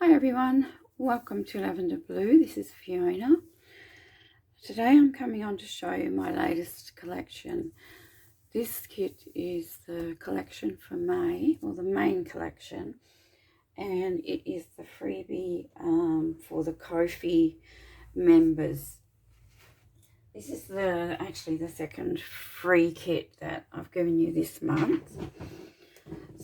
Hi everyone, welcome to Lavender Blue. This is Fiona. Today I'm coming on to show you my latest collection. This kit is the collection for May, or the main collection, and it is the freebie for the Ko-fi members. This is actually the second free kit that I've given you this month.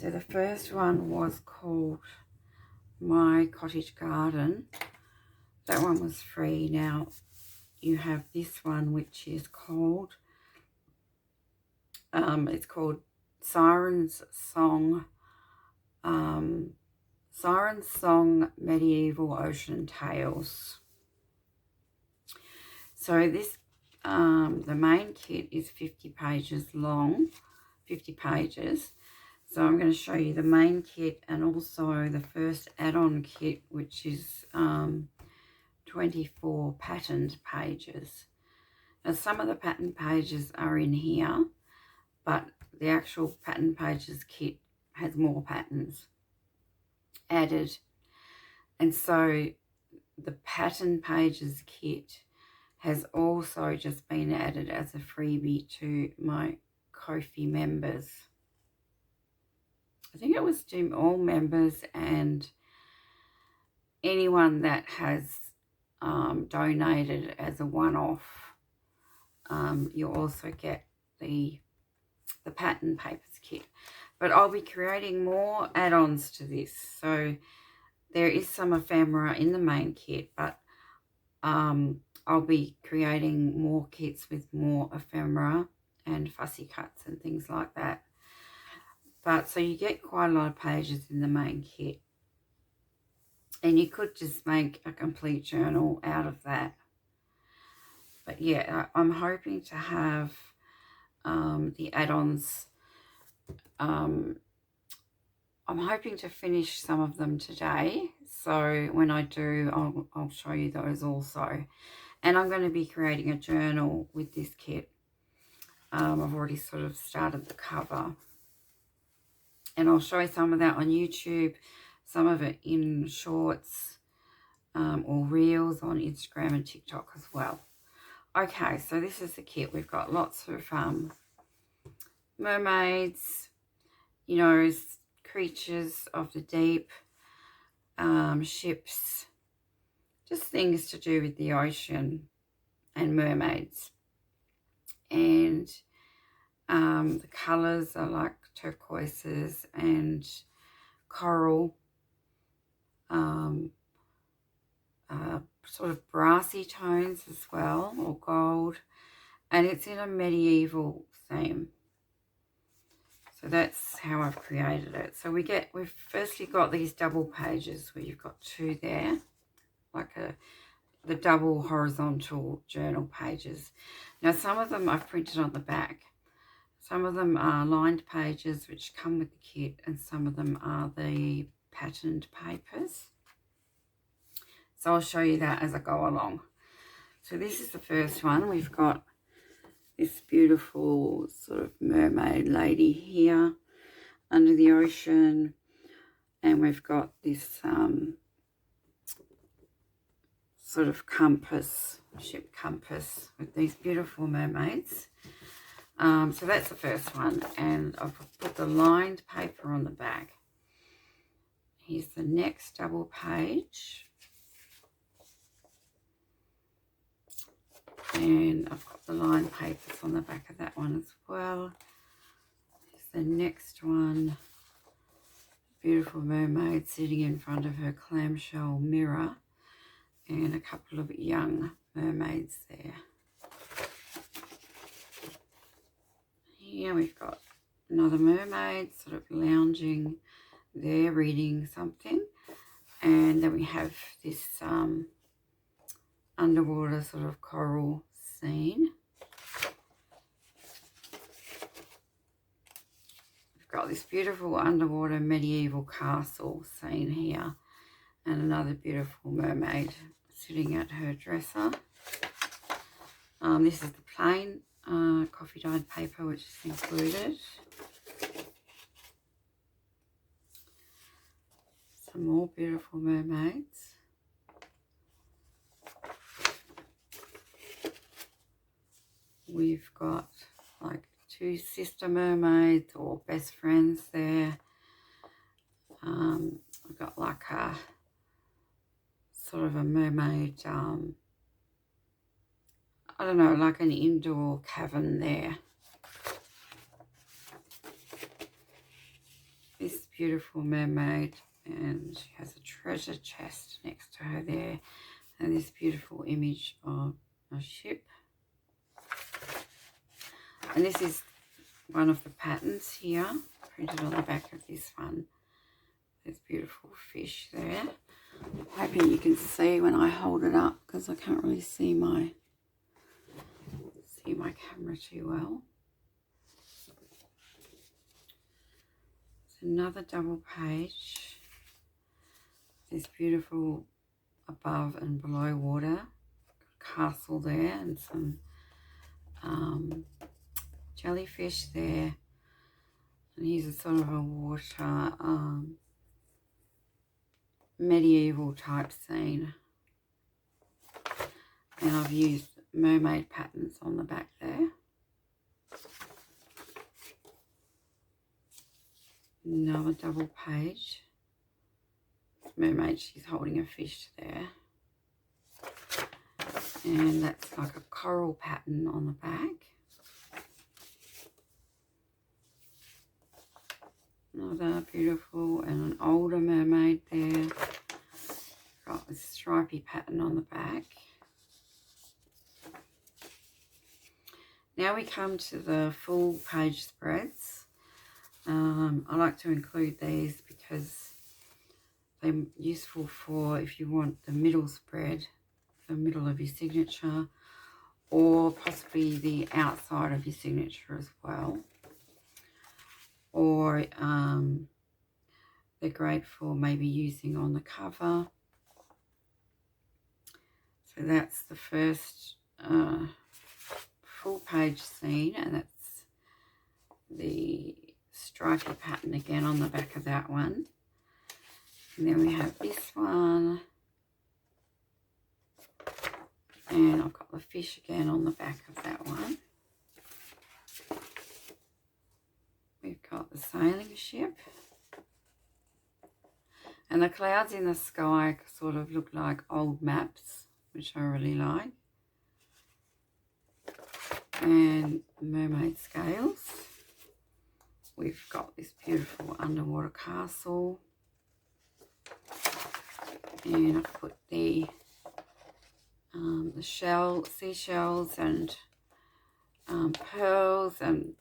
So the first one was called My Cottage Garden. That one was free. Now you have this one, which is called it's called Siren's Song Medieval Ocean Tales. So this the main kit is 50 pages long, 50 pages. So I'm going to show you the main kit and also the first add-on kit, which is 24 patterned pages. Now some of the pattern pages are in here, but the actual pattern pages kit has more patterns added. And so the pattern pages kit has also just been added as a freebie to my Ko-fi members. I think it was to all members and anyone that has donated as a one-off. You'll also get the pattern papers kit, but I'll be creating more add-ons to this. So there is some ephemera in the main kit, but I'll be creating more kits with more ephemera and fussy cuts and things like that. But so you get quite a lot of pages in the main kit, and you could just make a complete journal out of that. But yeah, I'm hoping to have the add-ons. I'm hoping to finish some of them today. So when I do, I'll show you those also. And I'm going to be creating a journal with this kit. I've already sort of started the cover. And I'll show you some of that on YouTube, some of it in shorts or reels on Instagram and TikTok as well. Okay, so this is the kit. We've got lots of mermaids, you know, creatures of the deep, ships, just things to do with the ocean and mermaids. And the colours are like turquoises and coral, sort of brassy tones as well, or gold, and it's in a medieval theme. So that's how I've created it. So we've firstly got these double pages where you've got two there, like the double horizontal journal pages. Now some of them I've printed on the back. Some of them are lined pages which come with the kit, and some of them are the patterned papers. So I'll show you that as I go along. So this is the first one. We've got this beautiful sort of mermaid lady here under the ocean, and we've got this sort of compass, ship compass, with these beautiful mermaids. So that's the first one, and I've put the lined paper on the back. Here's the next double page, and I've got the lined papers on the back of that one as well. Here's the next one, beautiful mermaid sitting in front of her clamshell mirror, and a couple of young mermaids there. Here we've got another mermaid sort of lounging there reading something, and then we have this underwater sort of coral scene. We've got this beautiful underwater medieval castle scene here, and another beautiful mermaid sitting at her dresser. This is the plain coffee dyed paper which is included. some more beautiful mermaids. We've got like two sister mermaids or best friends there. We've got like a sort of a mermaid, I don't know, like an indoor cavern there. This beautiful mermaid, and she has a treasure chest next to her there, and this beautiful image of a ship. And this is one of the patterns here, printed on the back of this one. There's beautiful fish there. Hoping you can see when I hold it up, because I can't really see my camera too well. There's another double page. This beautiful above and below water castle there, and some jellyfish there. And here's a sort of a water medieval type scene. And I've used mermaid patterns on the back there. Another double page. Mermaid, she's holding a fish there. And that's like a coral pattern on the back. Another beautiful and an older mermaid there. Got this stripy pattern on the back. Now we come to the full page spreads. I like to include these because they're useful for if you want the middle spread, the middle of your signature, or possibly the outside of your signature as well. Or they're great for maybe using on the cover. So that's the first full page scene, and that's the stripy pattern again on the back of that one. And then we have this one, and I've got the fish again on the back of that one. We've got the sailing ship, and the clouds in the sky sort of look like old maps, which I really like. And mermaid scales. We've got this beautiful underwater castle, and I've put the seashells and pearls and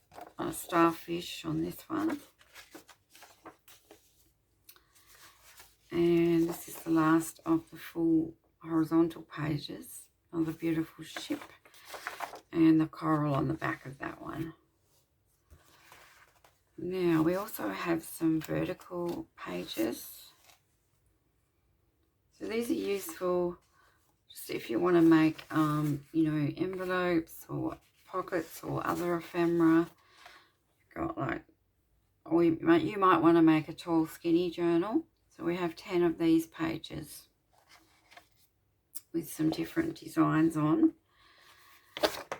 starfish on this one. And this is the last of the full horizontal pages. Another beautiful ship, and the coral on the back of that one. Now we also have some vertical pages. So these are useful just if you want to make, you know, envelopes or pockets or other ephemera. You've got like, or you might want to make a tall skinny journal. So we have 10 of these pages with some different designs on.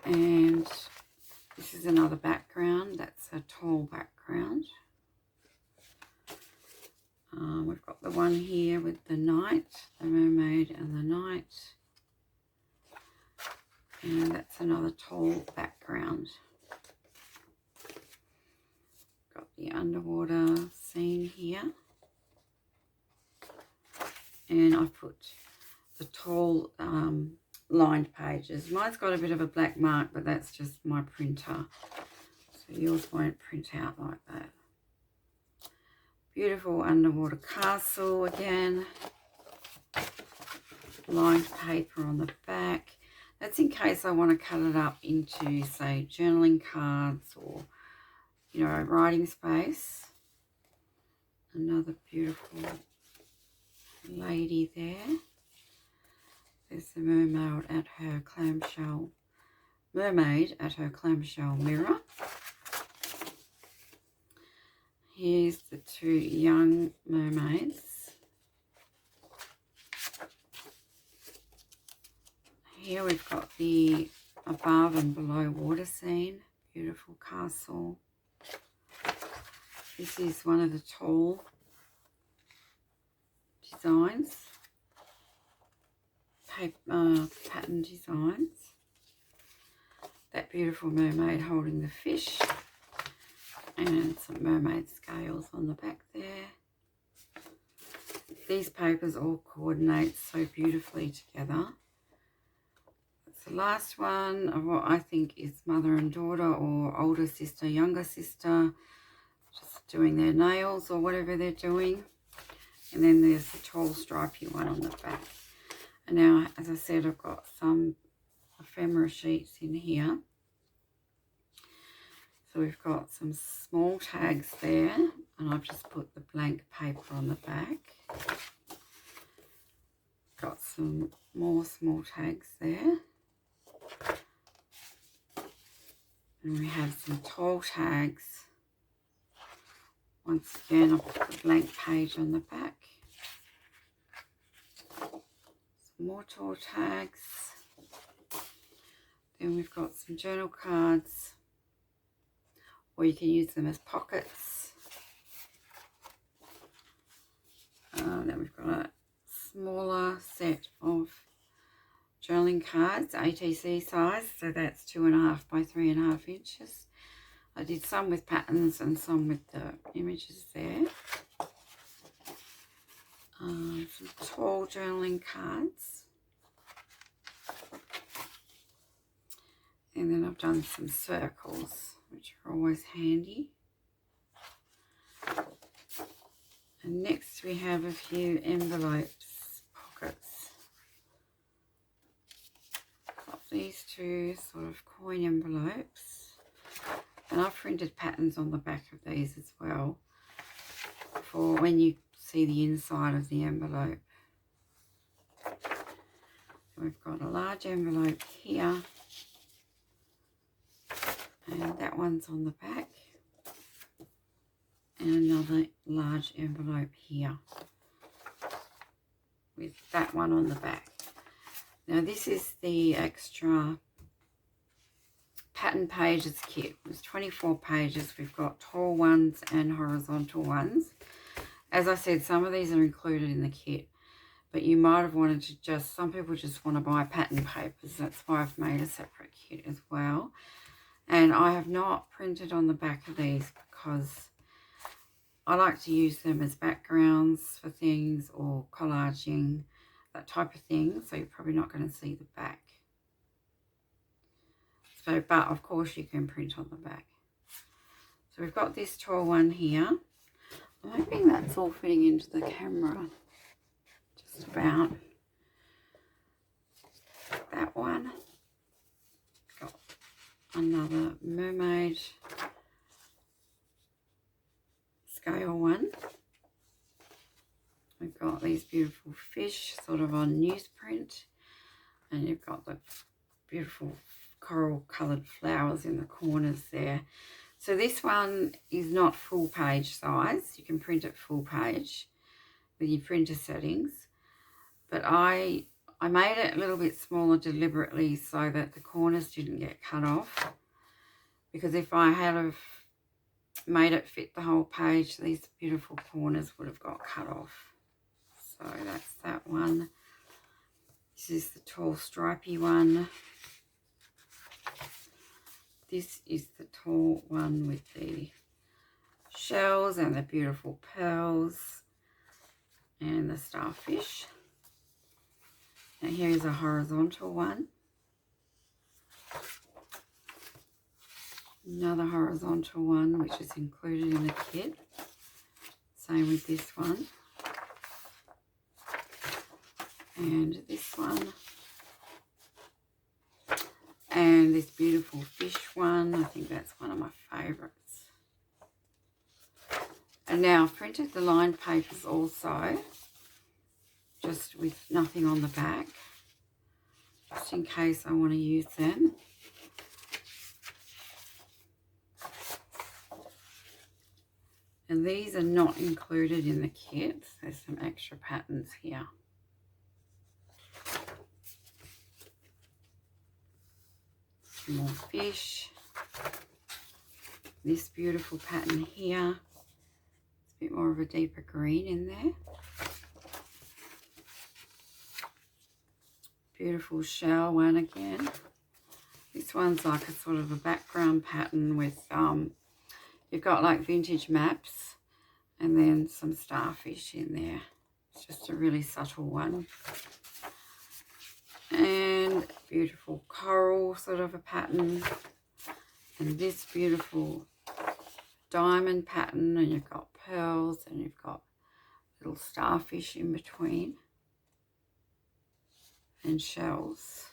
And this is another background. That's a tall background. We've got the one here with the knight, the mermaid and the knight. And that's another tall background. Got the underwater scene here. And I've put the tall lined pages. Mine's got a bit of a black mark, but that's just my printer. So yours won't print out like that. Beautiful underwater castle again. Lined paper on the back. That's in case I want to cut it up into, say, journaling cards or, you know, writing space. Another beautiful lady there. There's the mermaid at her clamshell mirror. Here's the two young mermaids. Here we've got the above and below water scene. Beautiful castle. This is one of the tall designs. Pattern designs. That beautiful mermaid holding the fish. And some mermaid scales on the back there. These papers all coordinate so beautifully together. It's the last one of what I think is mother and daughter, or older sister, younger sister, just doing their nails or whatever they're doing. And then there's the tall stripy one on the back. And now, as I said, I've got some ephemera sheets in here. So we've got some small tags there, and I've just put the blank paper on the back. Got some more small tags there. And we have some tall tags. Once again, I've put the blank page on the back. Some more tall tags. Then we've got some journal cards, or you can use them as pockets. Then we've got a smaller set of journaling cards, ATC size, so that's 2.5 by 3.5 inches. I did some with patterns and some with the images there. Some tall journaling cards. And then I've done some circles, which are always handy. And next we have a few envelopes, pockets. Got these two sort of coin envelopes. And I've printed patterns on the back of these as well, for when you see the inside of the envelope. So we've got a large envelope here. And that one's on the back. And another large envelope here with that one on the back. Now this is the extra pattern pages kit. There's 24 pages. We've got tall ones and horizontal ones. As I said, some of these are included in the kit, but you might have wanted to just, some people just want to buy pattern papers. That's why I've made a separate kit as well. And I have not printed on the back of these because I like to use them as backgrounds for things, or collaging, that type of thing. So you're probably not going to see the back. So, but of course you can print on the back. So we've got this tall one here. I'm hoping that's all fitting into the camera. Just about. That one. Got another mermaid scale one. We've got these beautiful fish sort of on newsprint, and you've got the beautiful coral coloured flowers in the corners there. So this one is not full page size. You can print it full page with your printer settings, but I made it a little bit smaller deliberately so that the corners didn't get cut off, because if I had have made it fit the whole page, these beautiful corners would have got cut off. So that's that one. This is the tall stripy one. This is the tall one with the shells and the beautiful pearls and the starfish. And here is a horizontal one. Another horizontal one, which is included in the kit. Same with this one. And this one. And this beautiful fish one. I think that's one of my favourites. And now I've printed the lined papers also, just with nothing on the back, just in case I want to use them. And these are not included in the kit. There's some extra patterns here. some more fish. This beautiful pattern here. It's a bit more of a deeper green in there. Beautiful shell one again. This one's like a sort of a background pattern with, you've got like vintage maps and then some starfish in there. It's just a really subtle one. And beautiful coral sort of a pattern. And this beautiful diamond pattern, and you've got pearls and you've got little starfish in between. And shells.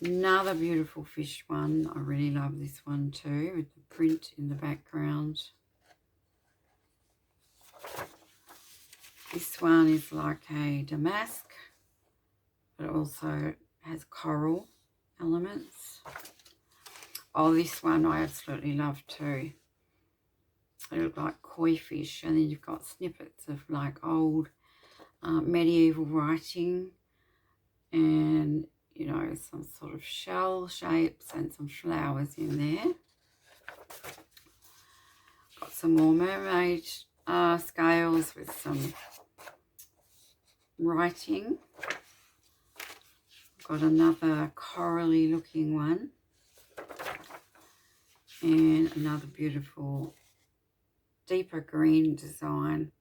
Another beautiful fish one. I really love this one too, with the print in the background. This one is like a damask, but it also has coral elements. Oh, this one I absolutely love too. They look like koi fish, and then you've got snippets of like old medieval writing, and you know, some sort of shell shapes and some flowers in there. Got some more mermaid scales with some writing. Got another corally looking one, and another beautiful deeper green design.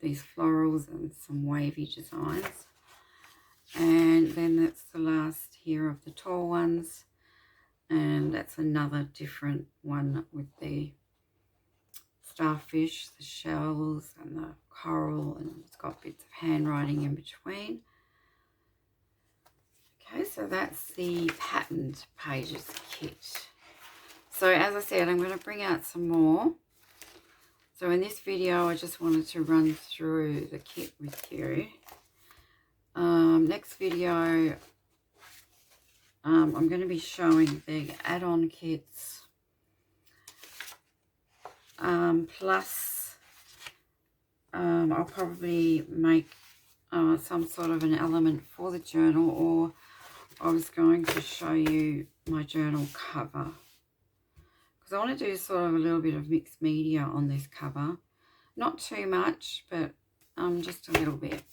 These florals and some wavy designs. And then that's the last here of the tall ones, and that's another different one with the starfish, the shells and the coral, and it's got bits of handwriting in between. Okay, so that's the patterned pages kit. So as I said, I'm going to bring out some more. So in this video I just wanted to run through the kit with you. Next video, I'm going to be showing the add-on kits, plus I'll probably make some sort of an element for the journal, or I was going to show you my journal cover, because I want to do sort of a little bit of mixed media on this cover. Not too much, but just a little bit.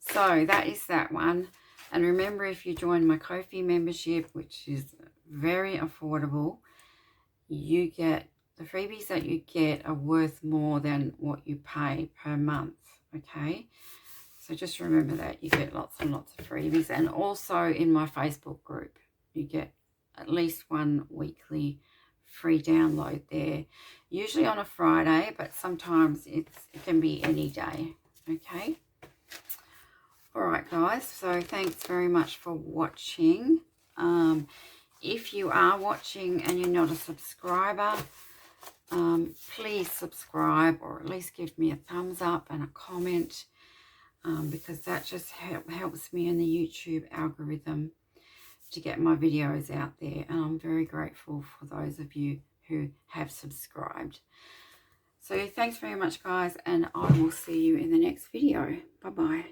So that is that one. And remember, if you join my Ko-fi membership, which is very affordable, you get the freebies that you get are worth more than what you pay per month. Okay, so just remember that you get lots and lots of freebies. And also in my Facebook group, you get at least one weekly free download there, usually on a Friday, but sometimes it can be any day. Okay. Alright guys, so thanks very much for watching. If you are watching and you're not a subscriber, please subscribe, or at least give me a thumbs up and a comment, because that just helps me in the YouTube algorithm to get my videos out there, and I'm very grateful for those of you who have subscribed. So thanks very much guys, and I will see you in the next video. Bye bye.